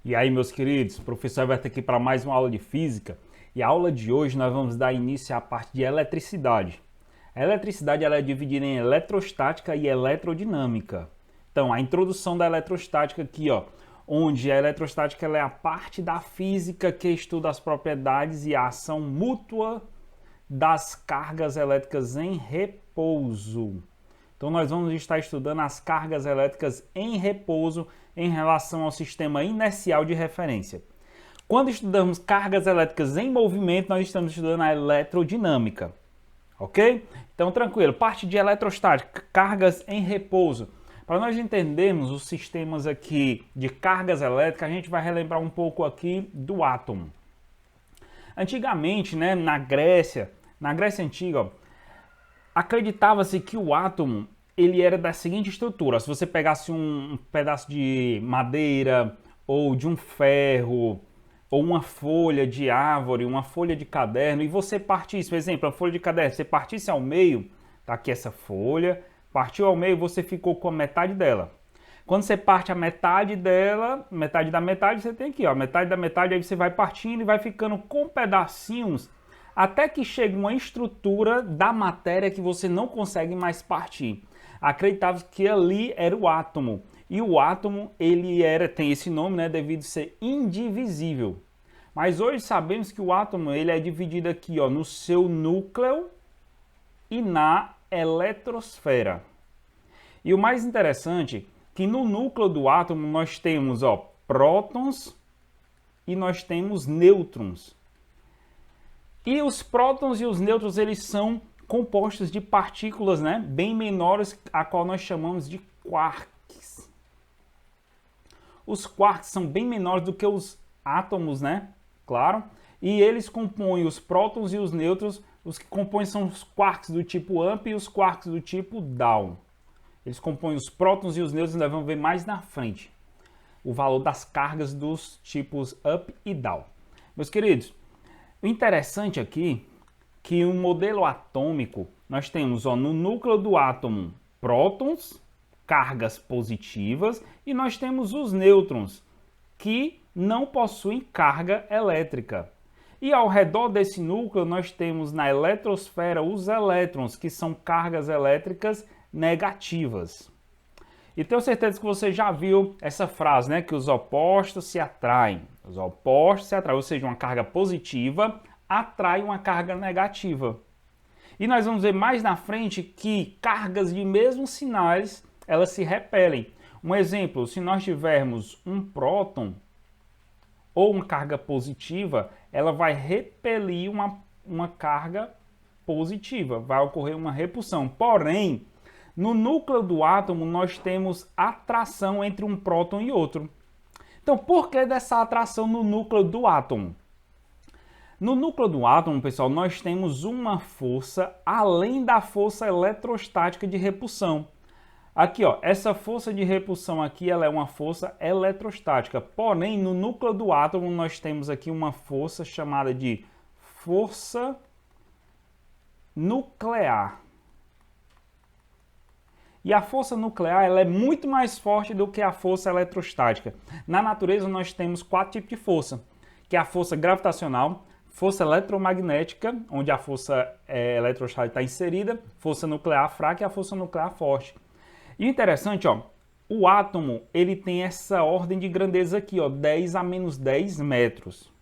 E aí, meus queridos, o professor vai estar aqui para mais uma aula de física. E a aula de hoje nós vamos dar início à parte de eletricidade. A eletricidade ela é dividida em eletrostática e eletrodinâmica. Então, a introdução da eletrostática aqui, ó, onde a eletrostática ela é a parte da física que estuda as propriedades e a ação mútua das cargas elétricas em repouso. Então nós vamos estar estudando as cargas elétricas em repouso em relação ao sistema inercial de referência. Quando estudamos cargas elétricas em movimento, nós estamos estudando a eletrodinâmica. Ok? Então tranquilo, parte de eletrostática, cargas em repouso. Para nós entendermos os sistemas aqui de cargas elétricas, a gente vai relembrar um pouco aqui do átomo. Antigamente, né, na Grécia Antiga, ó, acreditava-se que o átomo ele era da seguinte estrutura: se você pegasse um pedaço de madeira ou de um ferro ou uma folha de árvore, uma folha de caderno e você partisse, por exemplo, a folha de caderno, você partisse ao meio, tá aqui essa folha, partiu ao meio, você ficou com a metade dela. Quando você parte a metade dela, metade da metade, você tem aqui, ó, metade da metade, aí você vai partindo e vai ficando com pedacinhos até que chega uma estrutura da matéria que você não consegue mais partir. Acreditava que ali era o átomo. E o átomo, tem esse nome, né, devido a ser indivisível. Mas hoje sabemos que o átomo ele é dividido aqui, ó, no seu núcleo e na eletrosfera. E o mais interessante é que no núcleo do átomo nós temos, ó, prótons e nós temos nêutrons. E os prótons e os nêutrons, eles são compostos de partículas, né, bem menores, a qual nós chamamos de quarks. Os quarks são bem menores do que os átomos, né, claro, e eles compõem os prótons e os nêutrons. Os que compõem são os quarks do tipo up e os quarks do tipo down. Eles compõem os prótons e os nêutrons, nós vamos ver mais na frente o valor das cargas dos tipos up e down. Meus queridos, o interessante aqui é que o modelo atômico, nós temos, ó, no núcleo do átomo prótons, cargas positivas, e nós temos os nêutrons, que não possuem carga elétrica. E ao redor desse núcleo nós temos na eletrosfera os elétrons, que são cargas elétricas negativas. E tenho certeza que você já viu essa frase, né? Que os opostos se atraem. Os opostos se atraem, ou seja, uma carga positiva atrai uma carga negativa. E nós vamos ver mais na frente que cargas de mesmos sinais, elas se repelem. Um exemplo, se nós tivermos um próton ou uma carga positiva, ela vai repelir uma carga positiva, vai ocorrer uma repulsão. Porém, no núcleo do átomo, nós temos atração entre um próton e outro. Então, por que dessa atração no núcleo do átomo? No núcleo do átomo, pessoal, nós temos uma força além da força eletrostática de repulsão. Aqui, ó, essa força de repulsão aqui, ela é uma força eletrostática. Porém, no núcleo do átomo, nós temos aqui uma força chamada de força nuclear. E a força nuclear ela é muito mais forte do que a força eletrostática. Na natureza nós temos 4 tipos de força, que é a força gravitacional, força eletromagnética, onde a força eletrostática está inserida, força nuclear fraca e a força nuclear forte. E o interessante, ó, o átomo ele tem essa ordem de grandeza aqui, ó, 10 a menos 10 metros.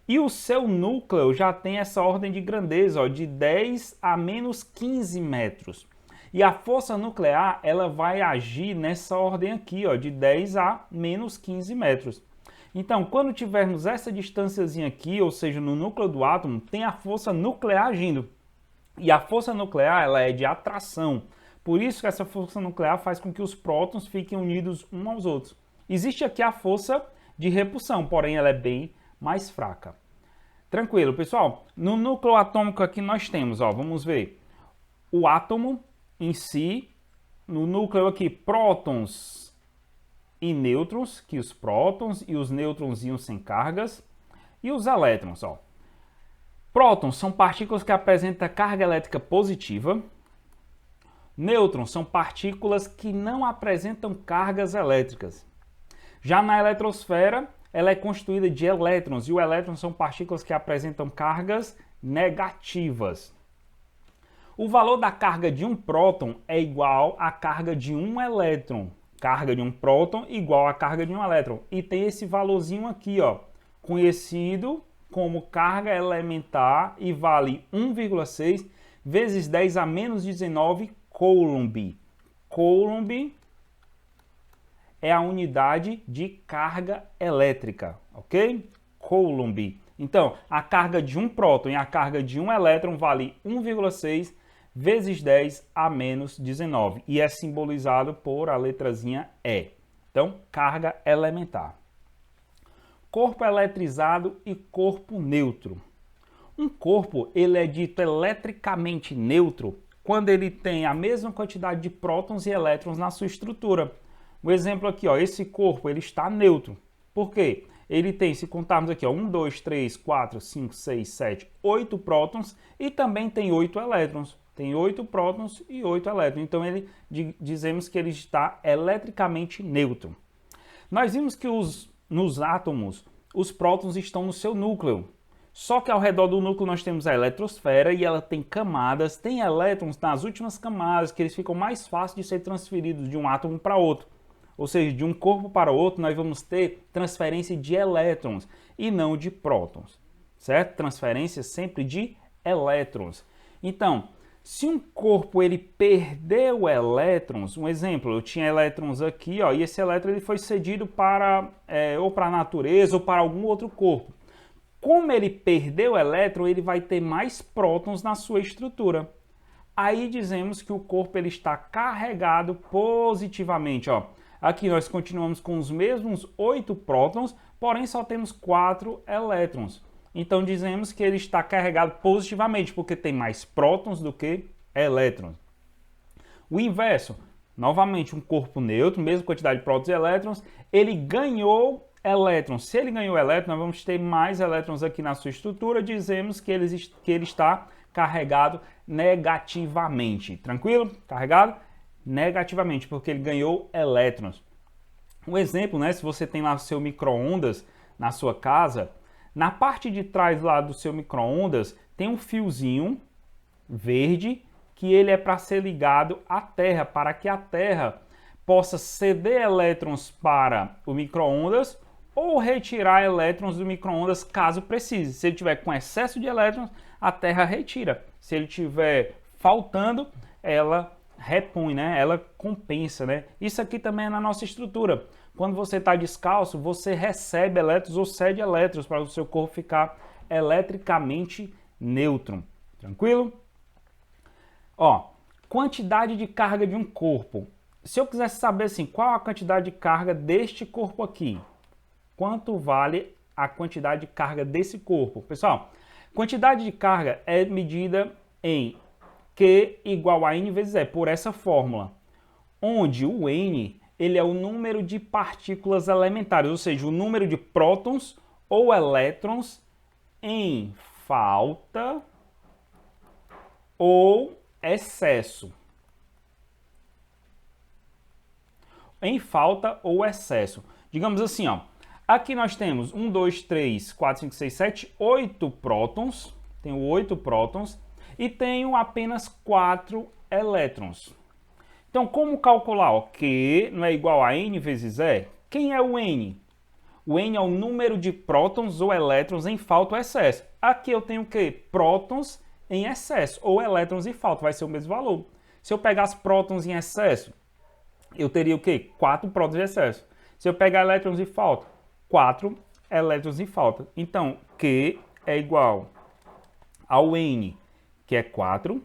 E o seu núcleo já tem essa ordem de grandeza, ó, de 10 a menos 15 metros. E a força nuclear, ela vai agir nessa ordem aqui, ó, de 10 a menos 15 metros. Então, quando tivermos essa distânciazinha aqui, ou seja, no núcleo do átomo, tem a força nuclear agindo. E a força nuclear, ela é de atração. Por isso que essa força nuclear faz com que os prótons fiquem unidos uns aos outros. Existe aqui a força de repulsão, porém ela é bem mais fraca. Tranquilo, pessoal? No núcleo atômico aqui nós temos, ó, vamos ver, o átomo em si, no núcleo aqui, prótons e nêutrons, que os prótons e os nêutronzinhos sem cargas, e os elétrons, ó. Prótons são partículas que apresentam carga elétrica positiva. Nêutrons são partículas que não apresentam cargas elétricas. Já na eletrosfera, ela é constituída de elétrons, e os elétrons são partículas que apresentam cargas negativas. O valor da carga de um próton é igual à carga de um elétron. Carga de um próton igual à carga de um elétron. E tem esse valorzinho aqui, ó, conhecido como carga elementar, e vale 1,6 vezes 10 a menos 19 Coulomb. Coulomb é a unidade de carga elétrica, ok? Coulomb. Então, a carga de um próton e a carga de um elétron vale 1,6 vezes 10 a menos 19. E é simbolizado por a letrazinha E. Então, carga elementar. Corpo eletrizado e corpo neutro. Um corpo ele é dito eletricamente neutro quando ele tem a mesma quantidade de prótons e elétrons na sua estrutura. Um exemplo aqui, ó, esse corpo ele está neutro. Por quê? Ele tem, se contarmos aqui, ó, 1, 2, 3, 4, 5, 6, 7, 8 prótons e também tem 8 elétrons. Tem 8 prótons e 8 elétrons. Então, dizemos que ele está eletricamente neutro. Nós vimos que nos átomos, os prótons estão no seu núcleo. Só que ao redor do núcleo nós temos a eletrosfera e ela tem camadas, tem elétrons nas últimas camadas, que eles ficam mais fáceis de ser transferidos de um átomo para outro. Ou seja, de um corpo para outro nós vamos ter transferência de elétrons e não de prótons, certo? Transferência sempre de elétrons. Então, se um corpo ele perdeu elétrons, um exemplo, eu tinha elétrons aqui, ó, e esse elétron ele foi cedido para ou para a natureza ou para algum outro corpo. Como ele perdeu elétron, ele vai ter mais prótons na sua estrutura. Aí dizemos que o corpo ele está carregado positivamente, ó. Aqui nós continuamos com os mesmos 8 prótons, porém só temos 4 elétrons. Então dizemos que ele está carregado positivamente, porque tem mais prótons do que elétrons. O inverso, novamente um corpo neutro, mesma quantidade de prótons e elétrons, ele ganhou elétrons. Se ele ganhou elétrons, nós vamos ter mais elétrons aqui na sua estrutura, dizemos que ele está carregado negativamente. Tranquilo? Carregado negativamente, porque ele ganhou elétrons. Um exemplo, né? Se você tem lá o seu micro-ondas na sua casa, na parte de trás lá do seu micro-ondas tem um fiozinho verde que ele é para ser ligado à Terra, para que a Terra possa ceder elétrons para o micro-ondas ou retirar elétrons do micro-ondas caso precise. Se ele tiver com excesso de elétrons, a Terra retira. Se ele tiver faltando, ela repõe, né? Ela compensa, né? Isso aqui também é na nossa estrutura. Quando você está descalço, você recebe elétrons ou cede elétrons para o seu corpo ficar eletricamente neutro. Tranquilo? Ó, quantidade de carga de um corpo. Se eu quisesse saber assim, qual a quantidade de carga deste corpo aqui? Quanto vale a quantidade de carga desse corpo? Pessoal, quantidade de carga é medida em Q igual a N vezes E, por essa fórmula, onde o N ele é o número de partículas elementares, ou seja, o número de prótons ou elétrons em falta ou excesso. Em falta ou excesso. Digamos assim, ó, aqui nós temos 1, 2, 3, 4, 5, 6, 7, 8 prótons, tenho 8 prótons e tenho apenas 4 elétrons. Então, como calcular? Ó, Q não é igual a N vezes E? Quem é o N? O N é o número de prótons ou elétrons em falta ou excesso. Aqui eu tenho o quê? Prótons em excesso ou elétrons em falta, vai ser o mesmo valor. Se eu pegasse prótons em excesso, eu teria o quê? 4 prótons em excesso. Se eu pegar elétrons em falta, 4 elétrons em falta. Então, Q é igual ao N, que é 4,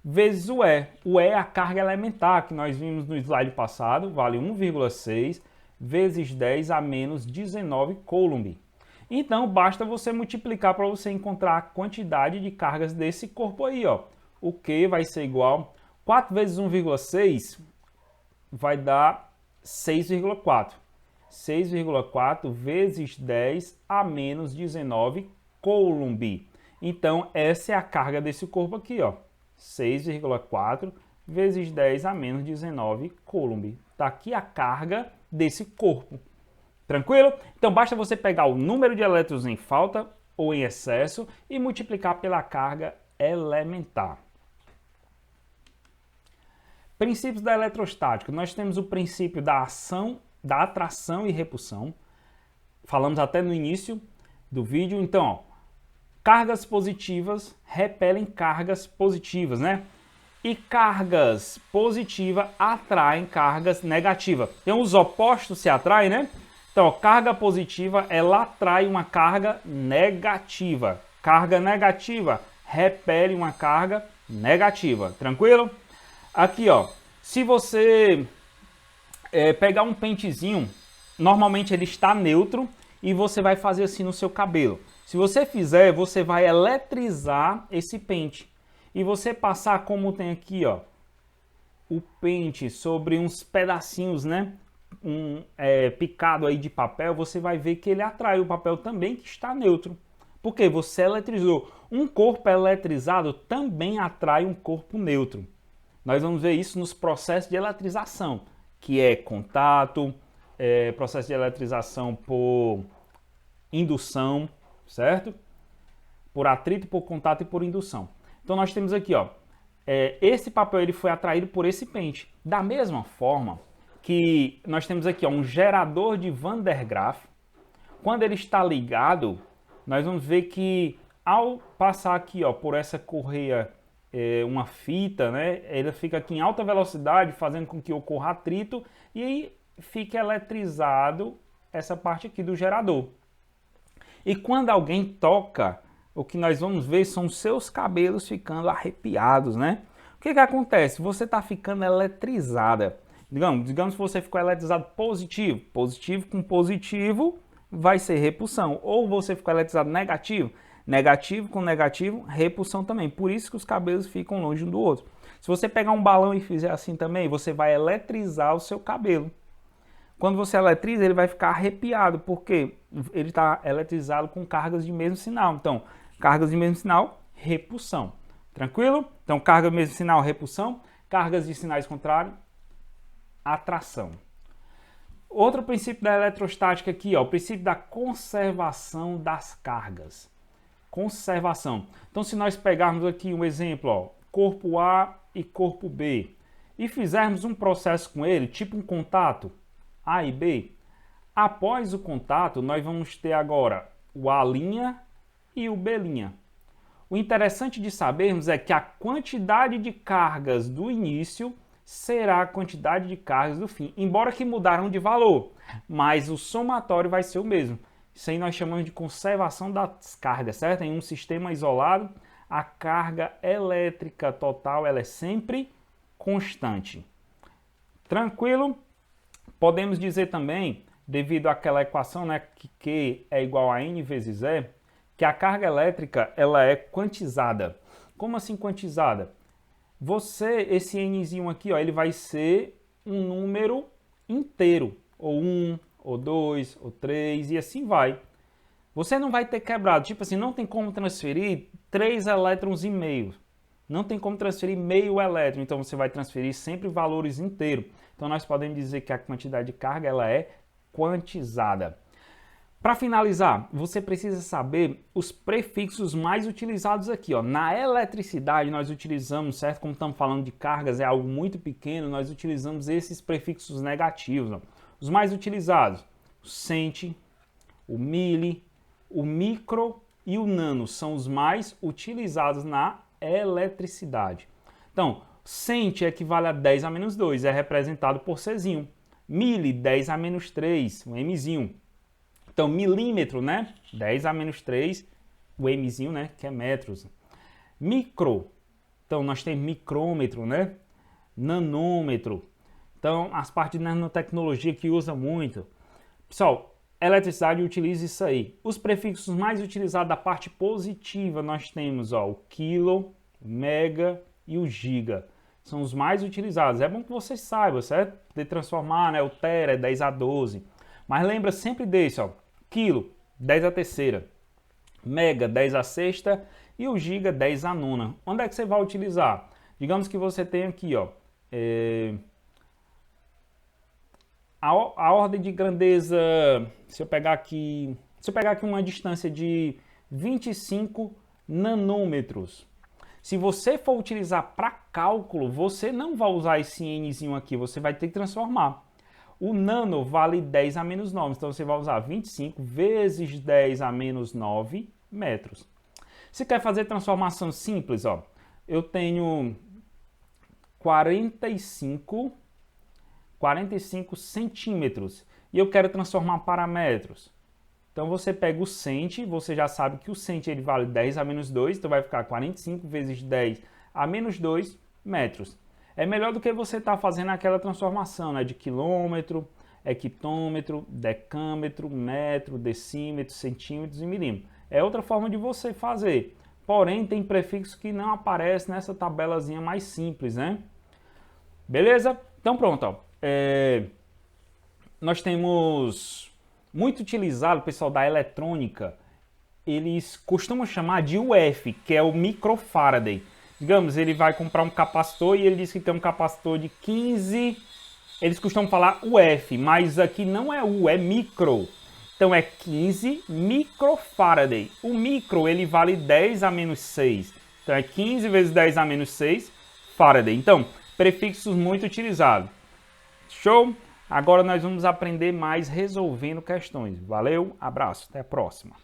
vezes o E. O E é a carga elementar que nós vimos no slide passado, vale 1,6 vezes 10 a menos 19 Coulomb. Então, basta você multiplicar para você encontrar a quantidade de cargas desse corpo aí, ó. O Q vai ser igual, 4 vezes 1,6 vai dar 6,4. 6,4 vezes 10 a menos 19 Coulomb. Então, essa é a carga desse corpo aqui, ó. 6,4 vezes 10 a menos 19 Coulomb. Está aqui a carga desse corpo. Tranquilo? Então basta você pegar o número de elétrons em falta ou em excesso e multiplicar pela carga elementar. Princípios da eletrostática. Nós temos o princípio da ação, da atração e repulsão. Falamos até no início do vídeo. Então, ó, cargas positivas repelem cargas positivas, né? E cargas positivas atraem cargas negativas. Então, os opostos se atraem, né? Então, ó, carga positiva, ela atrai uma carga negativa. Carga negativa repele uma carga negativa. Tranquilo? Aqui, ó, se você pegar um pentezinho, normalmente ele está neutro e você vai fazer assim no seu cabelo. Se você fizer, você vai eletrizar esse pente. E você passar como tem aqui, ó, o pente sobre uns pedacinhos, né? Picado aí de papel, você vai ver que ele atrai o papel também que está neutro. Porque você eletrizou. Um corpo eletrizado também atrai um corpo neutro. Nós vamos ver isso nos processos de eletrização, que é contato, processo de eletrização por indução, certo? Por atrito, por contato e por indução. Então nós temos aqui, ó, esse papel ele foi atraído por esse pente. Da mesma forma que nós temos aqui, ó, um gerador de Van der Graaf. Quando ele está ligado, nós vamos ver que ao passar aqui, ó, por essa correia, uma fita, né, ele fica aqui em alta velocidade, fazendo com que ocorra atrito e aí fica eletrizado essa parte aqui do gerador. E quando alguém toca, o que nós vamos ver são os seus cabelos ficando arrepiados, né? O que acontece? Você está ficando eletrizada. Digamos que você ficou eletrizado positivo. Positivo com positivo vai ser repulsão. Ou você ficou eletrizado negativo. Negativo com negativo, repulsão também. Por isso que os cabelos ficam longe um do outro. Se você pegar um balão e fizer assim também, você vai eletrizar o seu cabelo. Quando você eletriza, ele vai ficar arrepiado, porque ele está eletrizado com cargas de mesmo sinal. Então, cargas de mesmo sinal, repulsão. Tranquilo? Então, carga de mesmo sinal, repulsão. Cargas de sinais contrários, atração. Outro princípio da eletrostática aqui, ó, o princípio da conservação das cargas. Conservação. Então, se nós pegarmos aqui um exemplo, ó, corpo A e corpo B, e fizermos um processo com ele, tipo um contato, A e B, após o contato, nós vamos ter agora o A' e o B'. O interessante de sabermos é que a quantidade de cargas do início será a quantidade de cargas do fim, embora que mudaram de valor, mas o somatório vai ser o mesmo. Isso aí nós chamamos de conservação das cargas, certo? Em um sistema isolado, a carga elétrica total ela é sempre constante. Tranquilo? Podemos dizer também, devido àquela equação, né, que Q é igual a N vezes E, que a carga elétrica ela é quantizada. Como assim quantizada? Esse Nzinho aqui, ó, ele vai ser um número inteiro, ou 1, ou 2, ou 3, e assim vai. Você não vai ter quebrado, tipo assim, não tem como transferir 3 elétrons e meio. Não tem como transferir meio elétron, então você vai transferir sempre valores inteiros. Então nós podemos dizer que a quantidade de carga ela é quantizada. Para finalizar, você precisa saber os prefixos mais utilizados aqui, ó. Na eletricidade nós utilizamos, certo? Como estamos falando de cargas, é algo muito pequeno, nós utilizamos esses prefixos negativos, ó. Os mais utilizados, o centi, o mili, o micro e o nano são os mais utilizados na eletricidade. Então, centi equivale a 10 a menos 2, é representado por Czinho. Mili, 10 a menos 3, um Mzinho. Então, milímetro, né? 10 a menos 3, o Mzinho, né? Que é metros. Micro, então nós temos micrômetro, né? Nanômetro. Então, as partes de nanotecnologia que usa muito. Pessoal, eletricidade utiliza isso aí. Os prefixos mais utilizados da parte positiva, nós temos, ó, o quilo, o mega e o giga. São os mais utilizados. É bom que você saiba, certo? Poder transformar, né? O tera é 10 a 12. Mas lembra sempre desse, ó. Quilo, 10 a terceira. Mega, 10 a sexta. E o giga, 10 a nona. Onde é que você vai utilizar? Digamos que você tem aqui, ó. A ordem de grandeza, se eu pegar aqui uma distância de 25 nanômetros, se você for utilizar para cálculo, você não vai usar esse nzinho aqui, você vai ter que transformar. O nano vale 10 a menos 9, então você vai usar 25 vezes 10 a menos 9 metros. Se quer fazer transformação simples, ó, eu tenho 45 centímetros e eu quero transformar para metros. Então você pega o centi, você já sabe que o centi ele vale 10 a menos 2, então vai ficar 45 vezes 10 a menos 2 metros. É melhor do que você estar fazendo aquela transformação, né, de quilômetro, hectômetro, decâmetro, metro, decímetro, centímetros e milímetro. É outra forma de você fazer. Porém, tem prefixo que não aparece nessa tabelazinha mais simples, né? Beleza? Então pronto, ó. Nós temos muito utilizado, o pessoal da eletrônica, eles costumam chamar de UF, que é o microfaraday. Digamos, ele vai comprar um capacitor e ele diz que tem um capacitor de 15, eles costumam falar UF, mas aqui não é U, é micro. Então é 15 microfaraday. O micro ele vale 10 a menos 6. Então é 15 vezes 10 a menos 6 Faraday. Então, prefixos muito utilizados. Show? Agora nós vamos aprender mais resolvendo questões. Valeu, abraço, até a próxima.